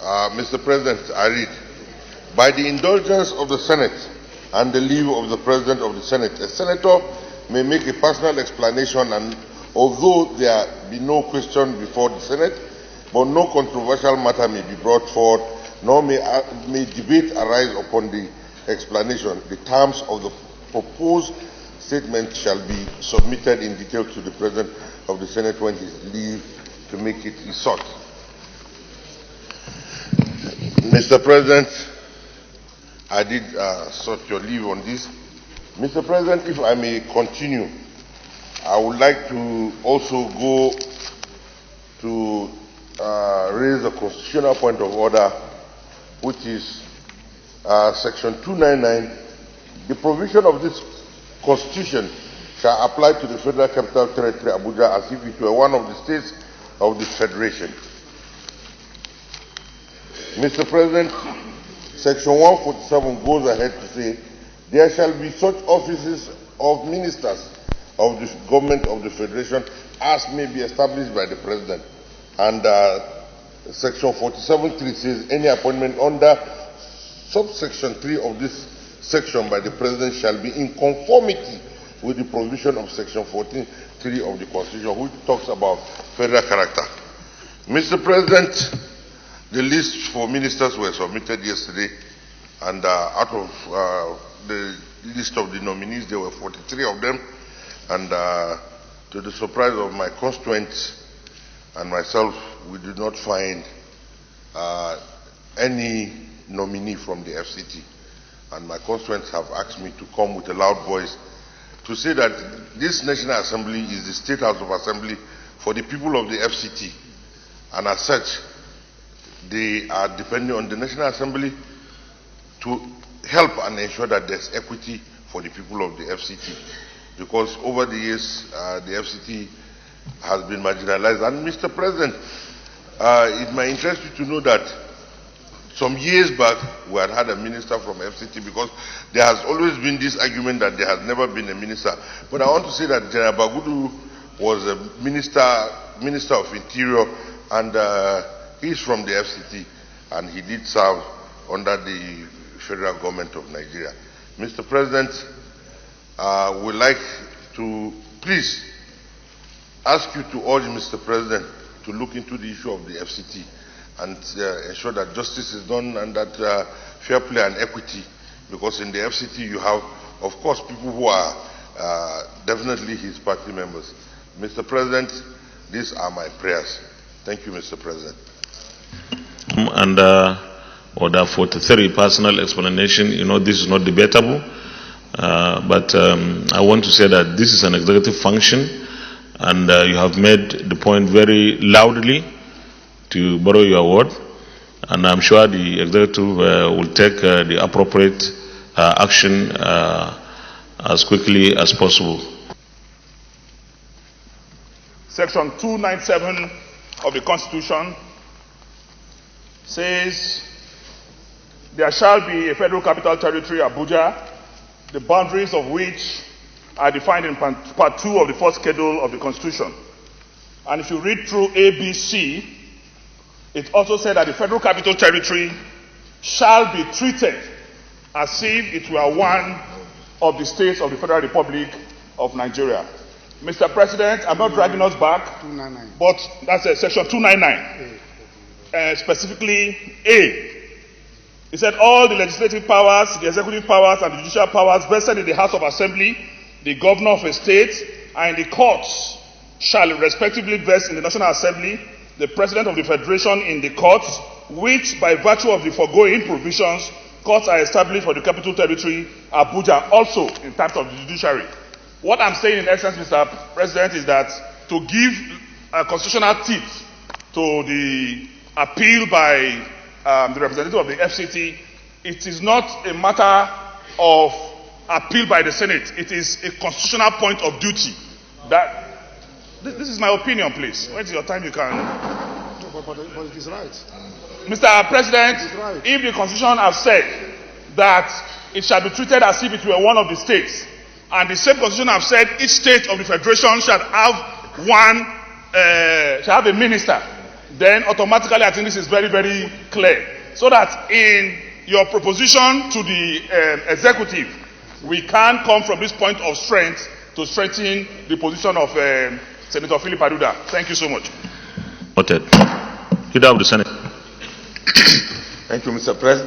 Mr. President, I read, by the indulgence of the Senate and the leave of the President of the Senate, a senator may make a personal explanation, and although there be no question before the Senate, but no controversial matter may be brought forward, nor may debate arise upon the explanation. The terms of the proposed statement shall be submitted in detail to the President of the Senate when his leave to make it is sought. Mr. President, I did sought your leave on this. Mr. President, if I may continue, I would like to also go to raise a constitutional point of order, which is Section 299. The provision of this Constitution shall apply to the Federal Capital Territory, Abuja, as if it were one of the states of the Federation. Mr. President, Section 147 goes ahead to say, there shall be such offices of ministers of the government of the Federation as may be established by the President. And Section 47.3 says, any appointment under subsection 3 of this section by the President shall be in conformity with the provision of Section 14.3 of the Constitution, which talks about federal character. Mr. President, the list for ministers were submitted yesterday, and out of the list of the nominees, there were 43 of them, and to the surprise of my constituents and myself, we did not find any nominee from the FCT. And my constituents have asked me to come with a loud voice to say that this National Assembly is the State House of Assembly for the people of the FCT, and as such, they are depending on the National Assembly to help and ensure that there's equity for the people of the FCT. Because over the years, the FCT has been marginalized. And Mr. President, it might interest you to know that some years back, we had a minister from FCT, because there has always been this argument that there has never been a minister. But I want to say that General Bagudu was a minister of Interior, and he's from the FCT, and he did serve under the federal government of Nigeria. Mr. President, we'd like to please ask you to urge Mr. President to look into the issue of the FCT and ensure that justice is done and that fair play and equity, because in the FCT you have, of course, people who are definitely his party members. Mr. President, these are my prayers. Thank you, Mr. President. Under Order 43, personal explanation, this is not debatable, but I want to say that this is an executive function, and you have made the point very loudly, to borrow your word, and I'm sure the executive will take the appropriate action as quickly as possible. Section 297 of the Constitution says there shall be a Federal Capital Territory, Abuja, the boundaries of which are defined in Part 2 of the first schedule of the Constitution. And if you read through ABC, it also said that the Federal Capital Territory shall be treated as if it were one of the states of the Federal Republic of Nigeria. Mr. President, I'm not dragging us back, 299. But that's Section 299. Specifically A. It said all the legislative powers, the executive powers, and the judicial powers vested in the House of Assembly, the governor of a state, and the courts shall respectively vest in the National Assembly, the President of the Federation in the courts, which by virtue of the foregoing provisions, courts are established for the Capital Territory, Abuja, also in terms of the judiciary. What I'm saying in essence, Mr. President, is that to give a constitutional teeth to the appeal by the representative of the FCT, it is not a matter of appeal by the Senate. It is a constitutional point of duty. That this is my opinion, please. When it's your time, you can. No, but it is right. Mr. President, right. If the Constitution has said that it shall be treated as if it were one of the states, and the same Constitution has said each state of the Federation shall have a minister, then automatically I think this is very, very clear. So that in your proposition to the executive, we can come from this point of strength to strengthen the position of Senator Philip Aduda. Thank you so much. Noted. Leader of the Senate. Thank you, Mr. President.